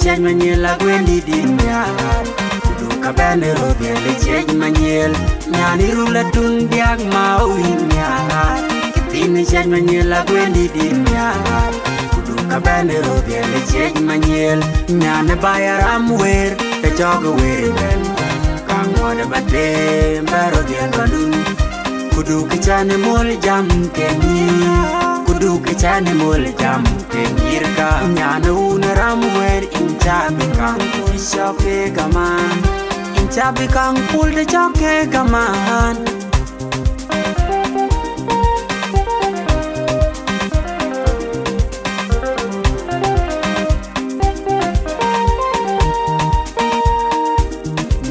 chej manyel agwendi dinya kudu kabene rodele chej manyel nyani rula tung diag ma uinya kitini chej manyel agwendi dinya kudu kabene rodele chej manyel nyane bayaram wer te jogo wer ben kangwada bade mbaro diag balun kudu kichane mol jam kenyi kudu kichane mol jam kenyirka nyana unaram wer inchabi kang shoke gaman inchabi kang pul de choke gaman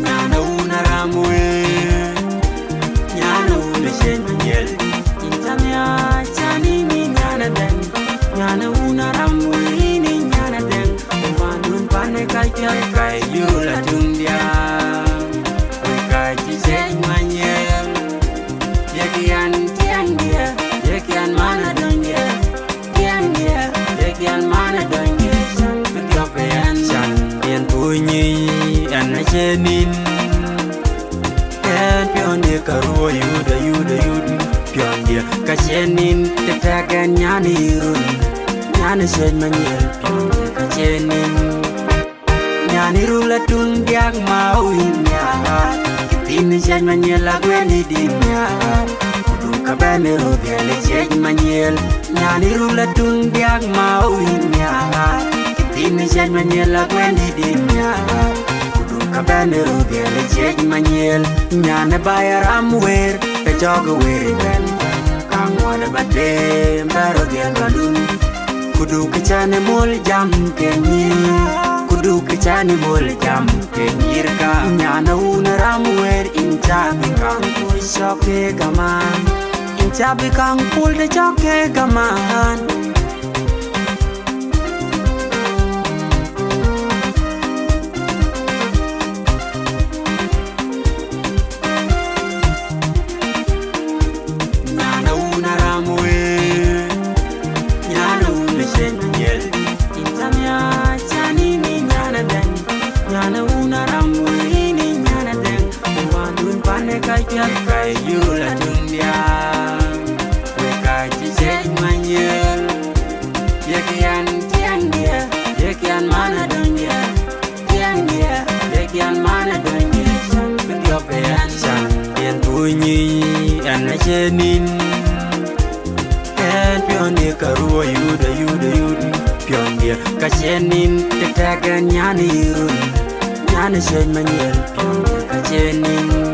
nyana unaram wer nyana uneshen manyel intamya chani ni nyana den nyana unaram wer ni nyana den wanun pane kai kai yula tundia kai chej manyel yekian tiangia yekian mana donye tiangia yekian mana donye san kutiopean san yen punyi anachenin en pionde karuo yuda pionde kachenin tetagan nyani run nyani chej manyel pionde kachenin nyani rula tung diag mauinya kitini chej manyel agwendi dinya kudu kabene rodele chej manyel nyani rula tung diag mauinya kitini chej manyel agwendi dinya kudu kabene rodele chej manyel nyane bayaram wer te jogo wer ben kangwada bade mbaro diag balun kudu kichane mol jam kenyi kudu kichane mol jam kenyirka nyana unaram wer inchabi kang shoke gaman inchabi kang pul de choke gaman nyana unaram wer nyana uneshen manyel intamya chani ni nyana den nyana unaram wer ni nyana den wanun pane kai kai yula tundia kai chej manyel yekian tiangia yekian mana donye tiangia yekian mana donye san kutiopean san yen punyi anachenin en pionde karuo yuda pionde kachenin tetagan nyani run nyani chej manyel pionde kachenin